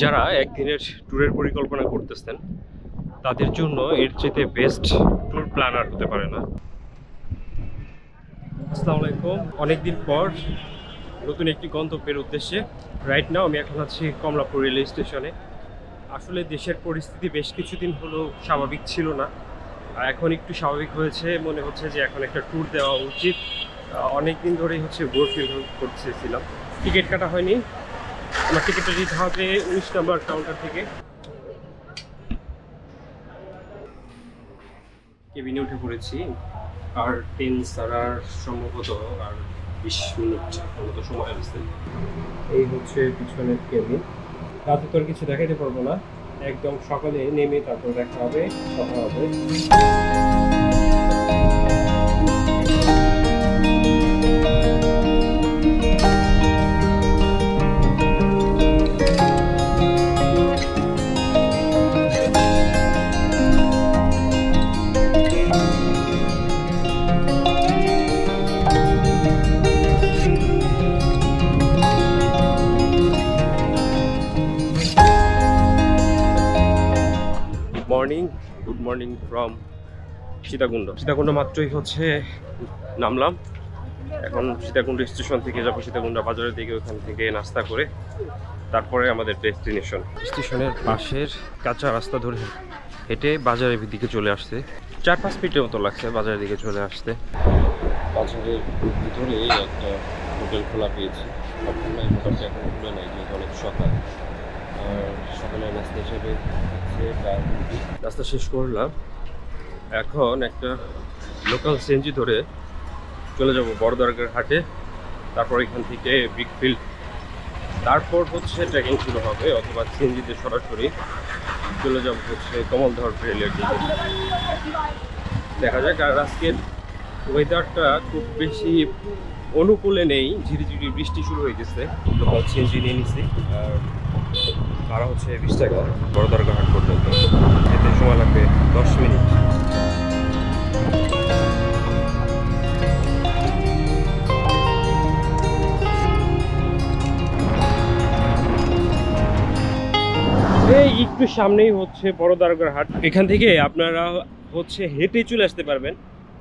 যারা একদিনের ট্যুরের পরিকল্পনা করতেছেন তাদের জন্য এর চেয়ে বেস্ট ট্যুর প্ল্যানার হতে পারে না। আসসালামু আলাইকুম, অনেকদিন পর নতুন একটি গন্তব্যের উদ্দেশ্যে। রাইট নাও আমি এখন আছি কমলাপুর রেলওয়ে স্টেশনে। আসলে দেশের পরিস্থিতি বেশ কিছুদিন হলো স্বাভাবিক ছিল না, এখন একটু স্বাভাবিক হয়েছে। মনে হচ্ছে যে এখন একটা ট্যুর দেওয়া উচিত। অনেকদিন ধরেই বোর ফিল করতেছিলাম। টিকিট কাটা হয়নি, আমার টিকিটটা দিতে হবে 19 নম্বর কাউন্টার থেকে। কেবিনে উঠে পড়েছি, আর ট্রেন ছাড়ার সম্ভবত আর 20 মিনিট মতো সময় আছে। এই হচ্ছে পিছনের কেবিন। রাতে তো আর কিছু দেখাইতে পারবো না, একদম সকালে নেমে তারপর দেখা হবে, কথা হবে। গুড মর্নিং ফ্রম সীতাকুণ্ড মাত্রই নামলাম। এখন সীতাকুণ্ড স্টেশন থেকে যাবো সীতাকুণ্ড বাজারের দিকে, ওখান থেকে নাস্তা করে তারপরে আমাদের ডেস্টিনেশন। স্টেশনের পাশের কাঁচা রাস্তা ধরে হেঁটে বাজারের দিকে চলে আসছে। 4-5 মিনিটের মতো লাগছে বাজারের দিকে চলে আসতে। বাজারের ভিতরে একটা হোটেল খোলা পেয়েছি। সবসময় হোটেলটা এখন খুলে নাই, যেহেতু অনেক সকাল। আর সকালের নাস্তা হিসেবে নাস্তা শেষ করলাম। এখন একটা লোকাল সিএনজি ধরে চলে যাব বড়দরগার হাটে, তারপর এখান থেকে ব্রিকফিল্ড, তারপর ট্রেকিং শুরু হবে, অথবা সিএনজিতে সরাসরি চলে যাব কমলদহ রেলের দিকে। দেখা যাক। আর আজকের ওয়েদারটা খুব বেশি অনুকূলে নেই, ঝিরিঝিরি বৃষ্টি শুরু হয়ে গেছে। লোকাল সিএনজি নিয়ে নিছি, আর ভাড়া 20 টাকা বড়দরগা হাট পর্যন্ত। যেতে সময় লাগবে 10 মিনিট। এই একটু সামনেই বড়দরগার হাট। এখান থেকে আপনারা হেঁটে চলে আসতে পারবেন,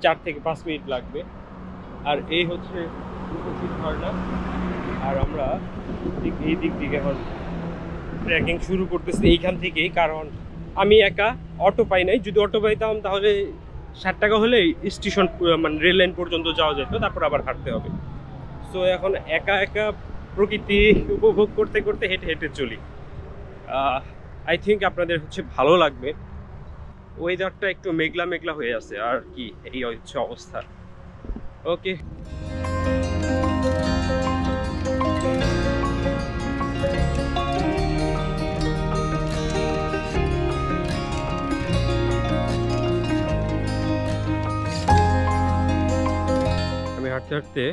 4 থেকে 5 মিনিট লাগবে। আর এই রূপসী ঝর্ণা। আর আমরা এই দিক থেকে এখন ট্রেকিং শুরু করতেছি এইখান থেকেই, কারণ আমি একা অটো পাই নাই। যদি অটো পাইতাম তাহলে 60 টাকা হলে স্টেশন মানে রেল লাইন পর্যন্ত যাওয়া যেত, তারপর আবার হাঁটতে হবে। সো এখন একা একা প্রকৃতি উপভোগ করতে করতে হেঁটে হেঁটে চলি। আই থিঙ্ক আপনাদের ভালো লাগবে। ওয়েদারটা একটু মেঘলা মেঘলা হয়ে আছে, আর কি এই অবস্থা। ওকে, হাঁটতে হাঁটতে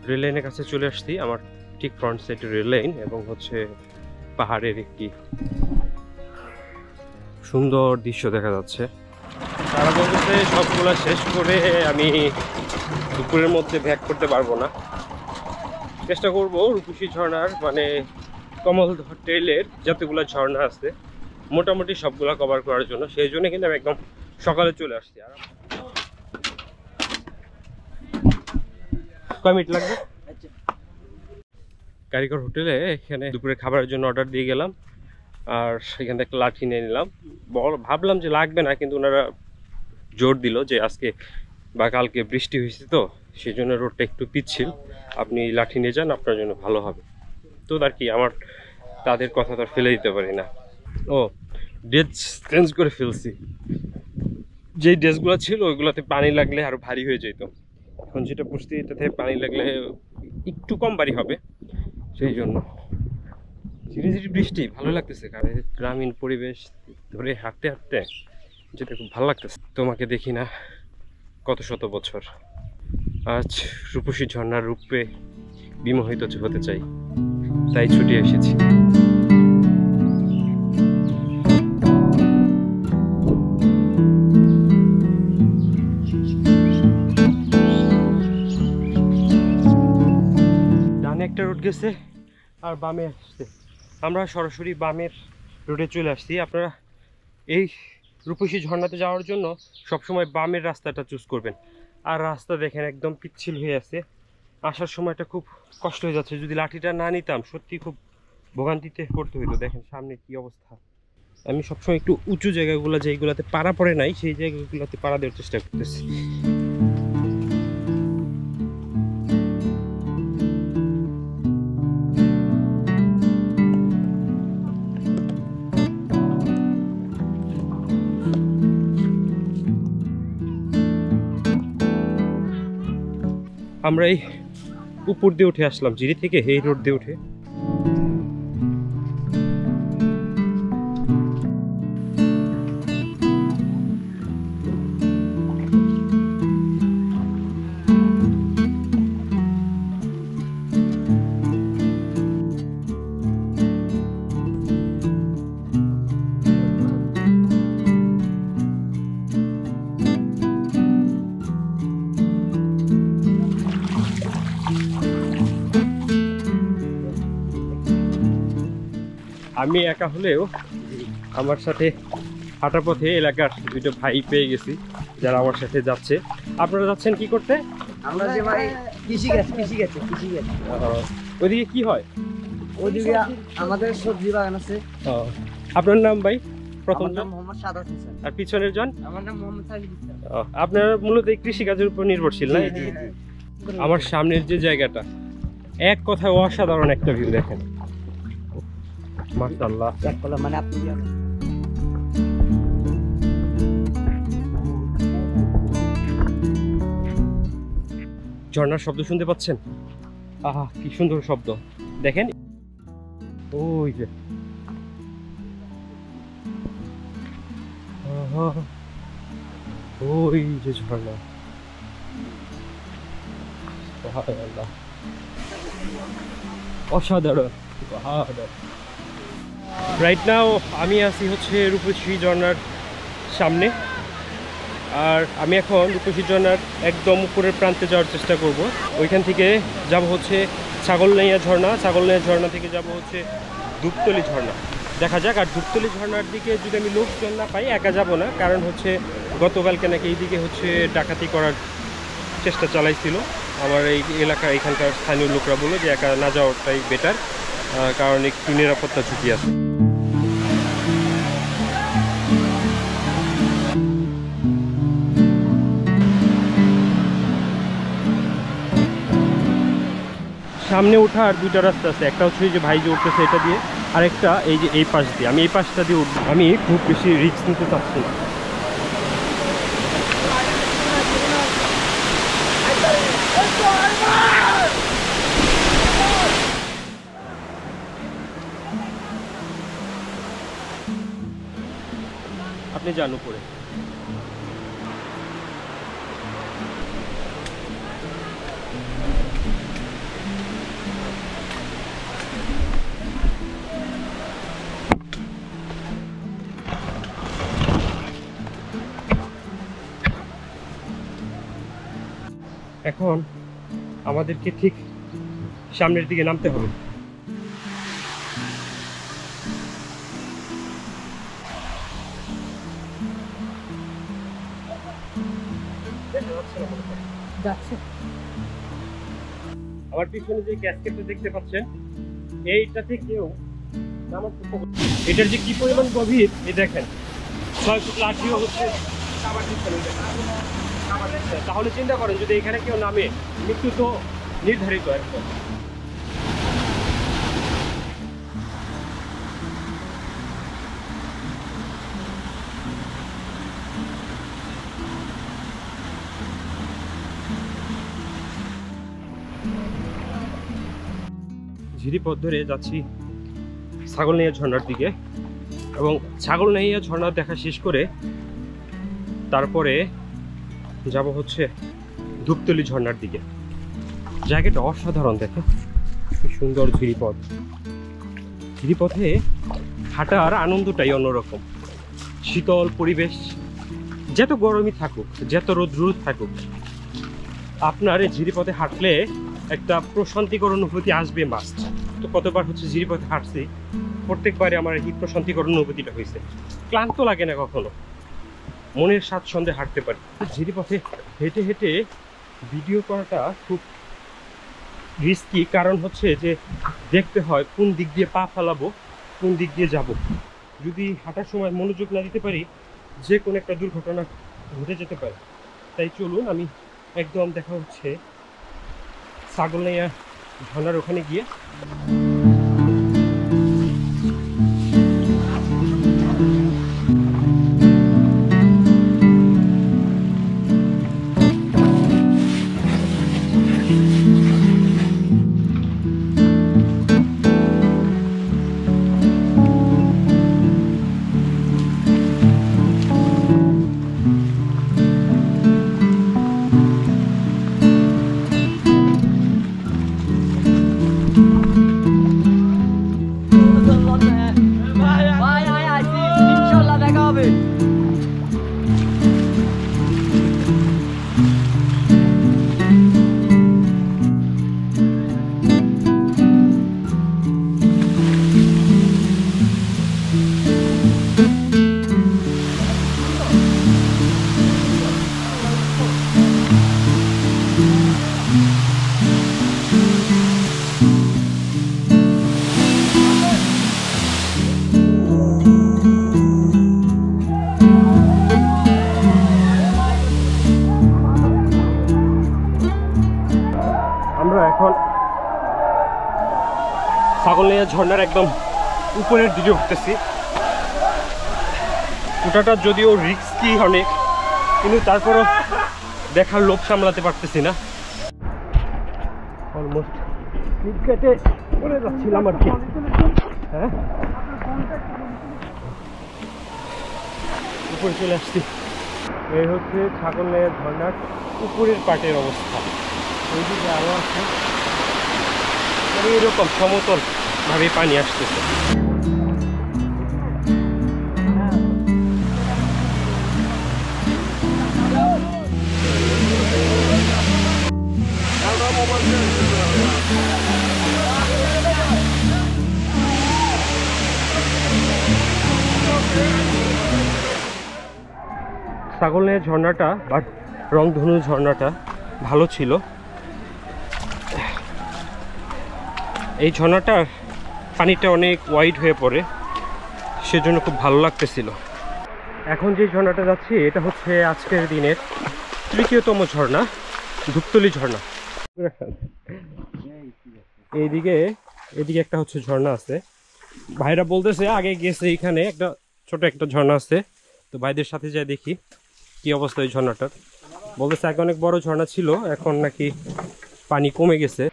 রেল লাইনের কাছে চলে আসছি। আমার ঠিক ফ্রন্ট সাইডে রেল লাইন, এবং পাহাড়ের একটি সুন্দর দৃশ্য দেখা যাচ্ছে। তারা বলতেছে সবগুলা শেষ করে আমি দুপুরের মধ্যে ব্যাক করতে পারবো না। চেষ্টা করব রূপসী ঝর্ণার মানে কমলদহ ট্রেলের যতগুলো ঝর্ণা আছে মোটামুটি সবগুলা কভার করার জন্য। সেই জন্য কিন্তু আমি একদম সকালে চলে আসছি। আর কয় মিনিট লাগবে? কারিগর হোটেলে এখানে দুপুরে খাবারের জন্য অর্ডার দিয়ে গেলাম, আর সেখান থেকে একটা লাঠি নিয়ে নিলাম। ভাবলাম যে লাগবে না, কিন্তু ওনারা জোর দিল যে আজকে বা কালকে বৃষ্টি হয়েছে, তো সেই জন্য রোডটা একটু পিচ্ছিল, আপনি লাঠি নিয়ে যান, আপনার জন্য ভালো হবে। তো আর কি, আমার তাদের কথা তো ফেলে দিতে পারি না। ও ড্রেস চেঞ্জ করে ফেলছি। যেই ড্রেসগুলো ছিল ওইগুলোতে পানি লাগলে আরো ভারী হয়ে যেত। এখন যেটা পড়ছি এটাতে পানি লাগলে একটু কম ভারী হবে, সেই জন্য। ঝিরিঝিরি বৃষ্টি ভালো লাগতেছে, কারণ গ্রামীণ পরিবেশ ধরে হাঁটতে হাঁটতে যেটা খুব ভালো লাগতেছে। তোমাকে দেখি না কত শত বছর, আজ রূপসী ঝর্ণার রূপে বিমোহিত হতে চাই, তাই ছুটে এসেছি। ডানে একটা রোড গেছে আর বামে আসছে, আমরা সরাসরি বামের রোডে চলে আসছি। আপনারা এই রূপসী ঝর্ণাতে যাওয়ার জন্য সবসময় বামের রাস্তাটা চুজ করবেন। আর রাস্তা দেখেন একদম পিচ্ছিল হয়ে আছে, আসার সময়টা খুব কষ্ট হয়ে যাচ্ছে। যদি লাঠিটা না নিতাম সত্যি খুব ভোগান্তিতে পড়তে হইতো। দেখেন সামনে কি অবস্থা। আমি সবসময় একটু উঁচু জায়গাগুলো যেগুলোতে পাড়া পড়ে নাই সেই জায়গাগুলোতে পাড়া দেওয়ার চেষ্টা করতেছি। আমরা এই উপর দিয়ে উঠে আসলাম জিরি থেকে, এই রোড দিয়ে উঠে। আমি একা হলেও আমার সাথে হাঁটার পথে এলাকার দুটো ভাই পেয়ে গেছি যারা আমার সাথে যাচ্ছে। আপনারা যাচ্ছেন কি করতে? আমরা যে ভাই কৃষিকাজ। ওইদিকে কি হয়? ওইদিকে আমাদের সবজি বাগান আছে। আপনার নাম ভাই? প্রথম আমার নাম মোহাম্মদ সাদাত হোসেন। আর পিছনের জন? আমার নাম মোহাম্মদ সাজিদ ইসলাম। আপনারা মূলত এই কৃষিকাজের উপর নির্ভরশীল না? আমার সামনের যে জায়গাটা এক কথায় অসাধারণ একটা ভিউ দেখেন, মাশাআল্লাহ। এক কলা মানে আপনি জানেন ঝর্ণার শব্দ শুনতে পাচ্ছেন? আহা কি সুন্দর শব্দ দেখেন। ওই যে ওই যে ঝর্ণা, সুবহানাল্লাহ, অসাধারণ। রাইট নাও আমি আছি হচ্ছে রূপসী ঝর্ণার সামনে, আর আমি এখন রূপসী ঝর্ণার একদম উপরের প্রান্তে যাওয়ার চেষ্টা করব। ওইখান থেকে যাব হচ্ছে ছাগলনাইয়া ঝর্ণা, ছাগলনাইয়া ঝর্ণা থেকে যাব হচ্ছে ধূপতলি ঝর্ণা। দেখা যাক। আর ধূপতলি ঝর্ণার দিকে যদি আমি লোকজন না পাই একা যাব না, কারণ হচ্ছে গতকালকে নাকি এইদিকে হচ্ছে ডাকাতি করার চেষ্টা চালাইছিল আমার এই এলাকা, এখানকার স্থানীয় লোকরা বললো যে একা না যাওয়াটাই বেটার, কারণ একটু নিরাপত্তা ঝুঁকি আছে। সামনে ওঠার দুইটা রাস্তা আছে, একটা হচ্ছে যে ভাই যে উঠতেছে এটা দিয়ে, আর একটা এই যে এই পাশ দিয়ে। আমি এই পাশটা দিয়ে উঠবো। আমি খুব বেশি রিস্ক নিতে চাচ্ছি না। আপনি যান উপরে। এখন আমাদেরকে ঠিক সামনের দিকে নামতে হবে। আমার পিছনে যে ক্যাসকেটটা দেখতে পাচ্ছেন এইটা থেকেও নামার চেষ্টা করছি। এটার যে কি পরিমাণ গভীর এই দেখেন, 6 ফুট লাঠিও হচ্ছে তাহলে চিন্তা করেন যদি এখানে কেউ নামে মৃত্যু তো নির্ধারিত একদম। ঝিরিপথ ধরে যাচ্ছি ছাগলনাইয়া ঝর্ণার দিকে, এবং ছাগলনাইয়া ঝর্ণা দেখা শেষ করে তারপরে যাব হচ্ছে ধূপতলি ঝর্ণার দিকে। জায়গাটা অসাধারণ, দেখে কি সুন্দর ঝিরিপথ। ঝিরিপথে হাঁটার আনন্দটাই অন্যরকম। শীতল পরিবেশ, যত গরমই থাকুক, যত রোদ থাকুক, আপনার এই ঝিরিপথে হাঁটলে একটা প্রশান্তিকর অনুভূতি আসবে মাস্ট। কতবার হচ্ছে জিরিপথে হাঁটছি, প্রত্যেকবারে আমার এই প্রশান্তিকর অনুভূতিটা হয়েছে। ক্লান্ত লাগে না কখনো, মনের স্বাচ্ছন্দ্যে হাঁটতে পারি। জিরিপথে হেঁটে হেঁটে ভিডিও করাটা খুব রিস্কি, কারণ হচ্ছে যে দেখতে হয় কোন দিক দিয়ে পা ফেলাবো, কোন দিক দিয়ে যাব। যদি হাঁটার সময় মনোযোগ না দিতে পারি, যে কোনো একটা দুর্ঘটনা ঘটে যেতে পারে। তাই চলুন, আমি একদম দেখা হচ্ছে ছাগলনাইয়া ঝর্ণার ওখানে গিয়ে। ইনশাল্লাহ দেখা হবে। আমরা এখন ছাগলনাইয়া ঝর্ণার একদম উপরের দিকে উঠতেছি। ওটাটা যদিও রিস্কি অনেক, কিন্তু তারপরও দেখার লোভ সামলাতে পারতেছি না। অলমোস্ট স্লিপ কেটে পড়ে যাচ্ছিলাম আর কি। হ্যাঁ, উপরে চলে আসছি। এই হচ্ছে ছাগলনাইয়া ঝর্ণার উপরের পাটের অবস্থা। ওইদিকে আরো আছে, মানে এরকম সমতল ভাবে পানি আসতেছে। ছাগলনাইয়া ঝর্ণাটা বা রংধনু ঝর্ণাটা ভালো ছিল। এই ঝর্ণাটার পানিটা অনেক ওয়াইড হয়ে পড়ে, সেজন্য খুব ভালো লাগতেছিল। এখন যে ঝর্ণাটা যাচ্ছি এটা হচ্ছে আজকের দিনের তৃতীয়তম ঝর্ণা, ধূপতলি ঝর্ণা। এদিকে একটা হচ্ছে ঝর্ণা আছে, ভাইরা বলতেছে আগে গেছে, এখানে একটা ছোট একটা ঝর্ণা আছে। তো ভাইদের সাথে যাই দেখি কি অবস্থা এই ঝর্ণাটার। বলতেছে আগে অনেক বড় ঝর্ণা ছিল, এখন নাকি পানি কমে গেছে।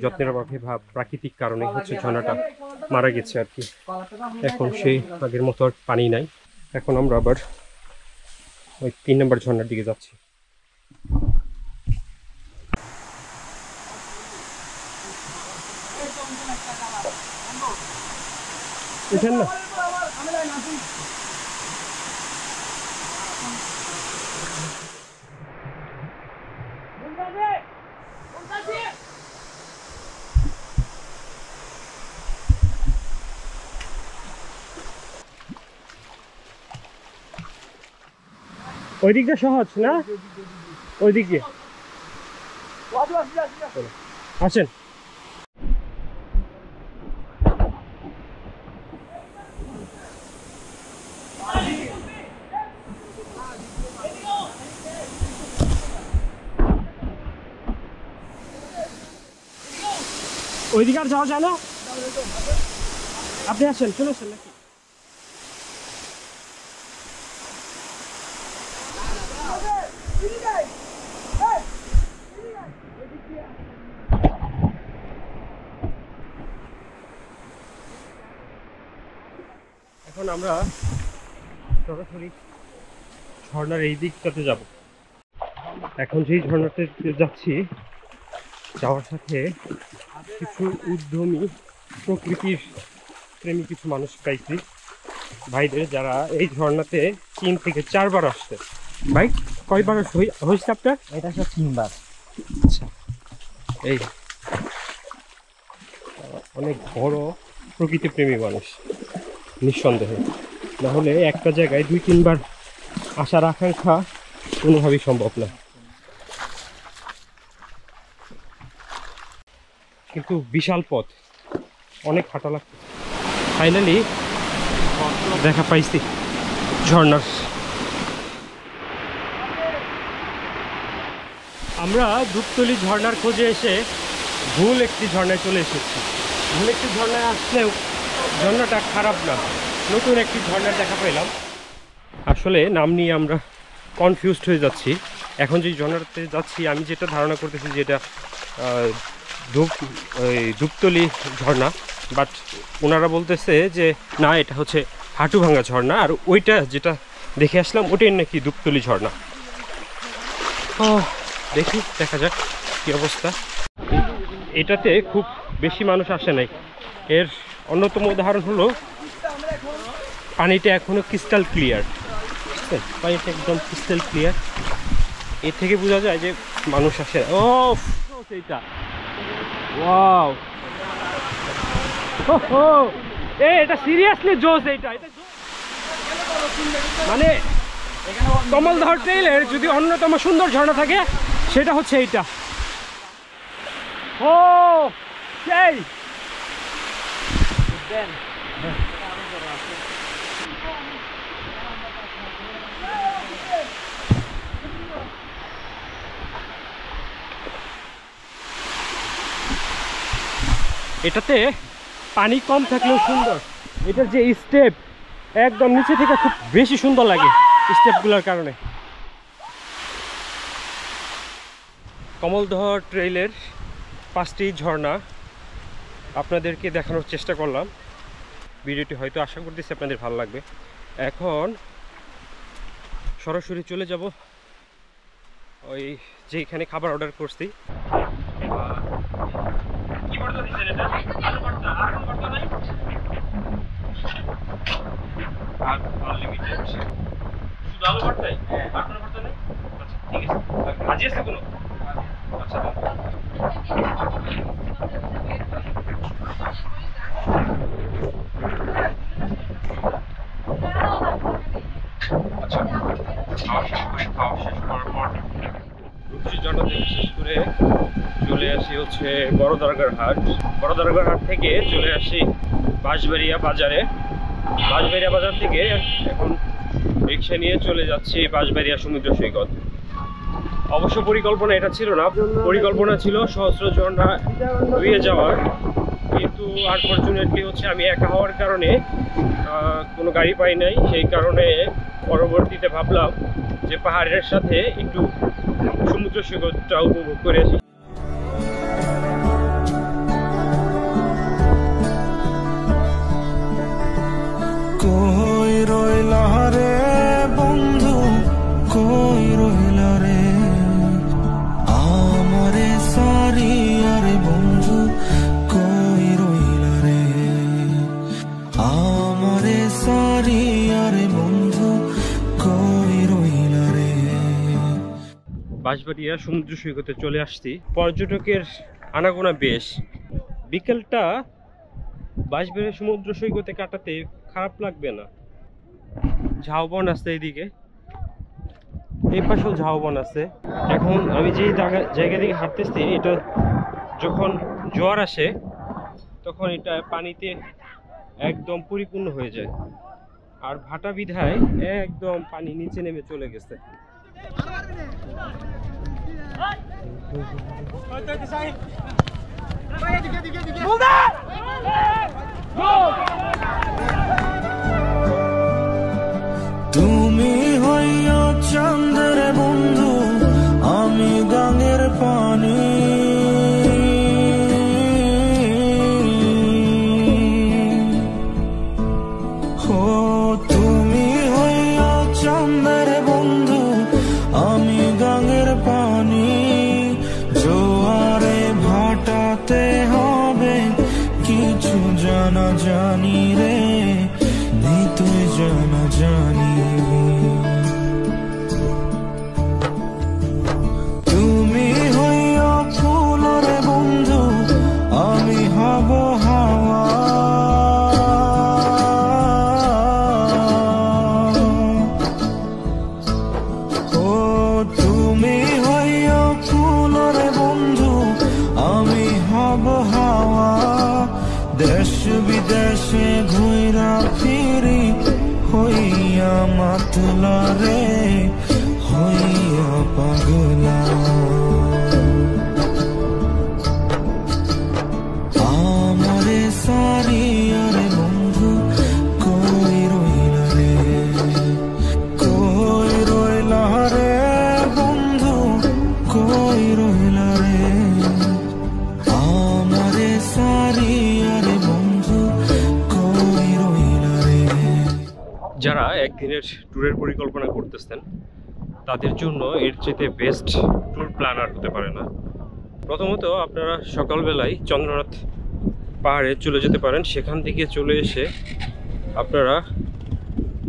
যত্নের অভাবে বা প্রাকৃতিক কারণে হচ্ছে ঝর্ণাটা মারা গেছে আর কি। এখন সেই আগের মতো আর পানি নাই। এখন আমরা আবার ওই 3 নম্বর ঝর্ণার দিকে যাচ্ছি। উঠেন না, ওই দিকটা সহজ না, ওই দিক দিয়ে আসেন। ওইদিকে আর যাওয়া যায় না, আপনি আসেন, চলে আসেন নাকি। এখন আমরা সরাসরি ঝর্ণার এই দিকটাতে যাব। এখন যেই ঝর্ণাতে যাচ্ছি, যাওয়ার সাথে কিছু উদ্যমী প্রকৃতির প্রেমী কিছু মানুষ পাইছি, ভাইদের যারা এই ঝর্ণাতে 3 থেকে 4 বার আসছে। ভাই কয়বার হয়েছে আপনার? এটা সব 3 বার। আচ্ছা, এই অনেক বড় প্রকৃতিপ্রেমী মানুষ নিঃসন্দেহে, না হলে একটা জায়গায় 2-3 বার আসার আকাঙ্ক্ষা কোনোভাবেই সম্ভব না। কিন্তু বিশাল পথ, অনেক হাঁটা লাগছে। ফাইনালি দেখা পাইছি ঝর্ণার। আমরা ধূপতলি ঝর্ণার খোঁজে এসে ভুল একটি ঝর্ণায় চলে এসেছি। ভুল একটি ঝর্ণায় আসলেও ঝর্ণাটা খারাপ না, নতুন একটি ঝর্ণার দেখা পেলাম। আসলে নাম নিয়ে আমরা কনফিউজড হয়ে যাচ্ছি। এখন যে ঝর্ণাতে যাচ্ছি আমি যেটা ধারণা করতেছি যে এটা ধূপতলি ঝর্ণা, বাট ওনারা বলতেছে যে না, এটা হচ্ছে হাটুভাঙ্গা ঝর্ণা, আর ওইটা যেটা দেখে আসলাম ওটাই নাকি ধূপতলি ঝর্ণা। ও দেখি, দেখা যাক কি অবস্থা। এটাতে খুব বেশি মানুষ আসে নাই। এর অন্যতম উদাহরণ হলো পানিটা এখনো ক্রিস্টাল ক্লিয়ার, পানিটা একদম ক্রিস্টাল ক্লিয়ার। এর থেকে বোঝা যায় যে মানুষ আসে। ও এইটা ওয়াও, এটা সিরিয়াসলি জোস। এইটা মানে কমলদহ ট্রেইলের যদি অন্যতম সুন্দর ঝর্ণা থাকে সেটা হচ্ছে এইটা। ও সেই এটাতে পানি কম থাকলেও সুন্দর। এটার যে স্টেপ একদম নিচে থেকে খুব বেশি সুন্দর লাগে স্টেপগুলোর কারণে। কমলদহ ট্রেইলের 5টি ঝর্ণা আপনাদেরকে দেখানোর চেষ্টা করলাম। ভিডিওটি হয়তো আশা করতেছি আপনাদের ভালো লাগবে। এখন সরাসরি চলে যাব ওই যেখানে খাবার অর্ডার করছি। কি ভর্তা দিচ্ছেন এটা? আলু ভর্তা, আর কোন ভর্তা নাই? আর আনলিমিটেড শুধু আলু ভর্তাই, আর কোন ভর্তা নাই? আচ্ছা ঠিক আছে। ভাজি আছে কোনো? আচ্ছা খাওয়া শেষ করার পর ঝর্ণা থেকে শেষ করে চলে আসি হচ্ছে বড় দরগার হাট। বড় দরগার হাট থেকে চলে আসি বাঁশবাড়িয়া বাজারে। বাঁশবাড়িয়া বাজার থেকে এখন রিক্সা নিয়ে চলে যাচ্ছি বাঁশবাড়িয়া সমুদ্র সৈকত। অবশ্য পরিকল্পনা এটা ছিল না, পরিকল্পনা ছিল সহস্র ঝর্ণা ধুয়ে যাওয়ার, কিন্তু আনফরচুনেটলি হচ্ছে আমি একা হওয়ার কারণে কোনো গাড়ি পাই নাই। সেই কারণে পরবর্তীতে ভাবলাম যে পাহাড়ের সাথে একটু সমুদ্র সৈকতটা উপভোগ করে আসি। কই রইলা রে বন্ধু, কই রইলা রে আমারে সারিয়া রে বন্ধু, কই রইলা রে আমারে সারিয়া রে বন্ধু, কই রইলা রে। বাঁশবাড়িয়া সমুদ্র সৈকতে চলে আসছি। পর্যটকের আনাগোনা বেশ। বিকেলটা বাঁশবাড়িয়া সমুদ্র সৈকতে কাটাতে খারাপ লাগবে না। ঝাউবন আছে এইদিকে, এই পাশেও ঝাউবন আছে। এখন আমি যে জায়গা থেকে হাঁটতেছি, এটা যখন জোয়ার আসে তখন এটা পানিতে একদম পরিপূর্ণ হয়ে যায়, আর ভাটা বিধায় একদম পানি নিচে নেমে চলে গেছে। তুমি হইয়া চাঁদের বন্ধু, আমি গাঙের পানি, ও তুমি হইয়া চাঁদের বন্ধু, আমি গাঙের পানি। জোয়ারে ভাটাতে হবে কিছু জানা জানি রে, দেশে ঘুইরা ফিরি হইয়া মাতলা রে হইয়া পাগলা আমারে সারিয়া রে বন্ধু কই রইলা রে কই রইলা রে বন্ধু কই রইলা রে আমারে সারিয়া রে বন্ধু কই রইলা রে। যারা একদিনের ট্যুরের পরিকল্পনা করতেছেন তাদের জন্য এর চেয়ে বেস্ট ট্যুর প্ল্যানার হতে পারে না। প্রথমত আপনারা সকালবেলায় চন্দ্রনাথ পাহাড়ে চলে যেতে পারেন। সেখান থেকে চলে এসে আপনারা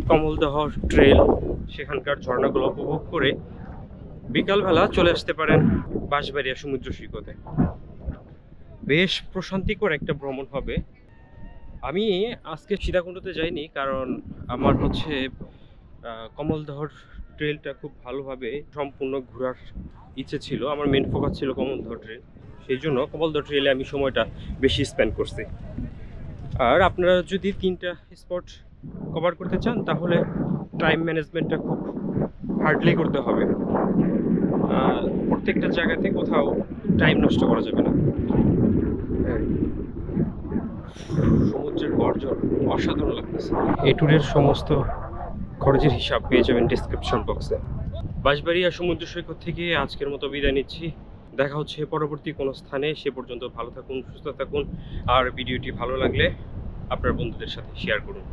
কমলদহ ট্রেল সেখানকার ঝর্ণাগুলো উপভোগ করে বিকালবেলা চলে আসতে পারেন বাঁশবাড়িয়া সমুদ্র সৈকতে। বেশ প্রশান্তিকর একটা ভ্রমণ হবে। আমি আজকে সীতাকুণ্ডতে যাইনি, কারণ আমার হচ্ছে কমলদহর ট্রেলটা খুব ভালোভাবে সম্পূর্ণ ঘোরার ইচ্ছে ছিল। আমার মেন ফোকাস ছিল কমলদহ ট্রেল, সেই জন্য কমলদহ ট্রেলে আমি সময়টা বেশি স্পেন্ড করছি। আর আপনারা যদি 3টা স্পট কভার করতে চান তাহলে টাইম ম্যানেজমেন্টটা খুব হার্ডলি করতে হবে। প্রত্যেকটা জায়গাতে কোথাও টাইম নষ্ট করা যাবে না। সমুদ্রের গর্জন অসাধারণ লাগতেছে। এই ট্যুরের সমস্ত খরচের হিসাব পেয়ে যাবেন ডিসক্রিপশন বক্সে। বাঁশবাড়িয়া সমুদ্র সৈকত থেকে আজকের মতো বিদায় নিচ্ছি। দেখা হচ্ছে পরবর্তী কোনো স্থানে। সে পর্যন্ত ভালো থাকুন, সুস্থ থাকুন। আর ভিডিওটি ভালো লাগলে আপনার বন্ধুদের সাথে শেয়ার করুন।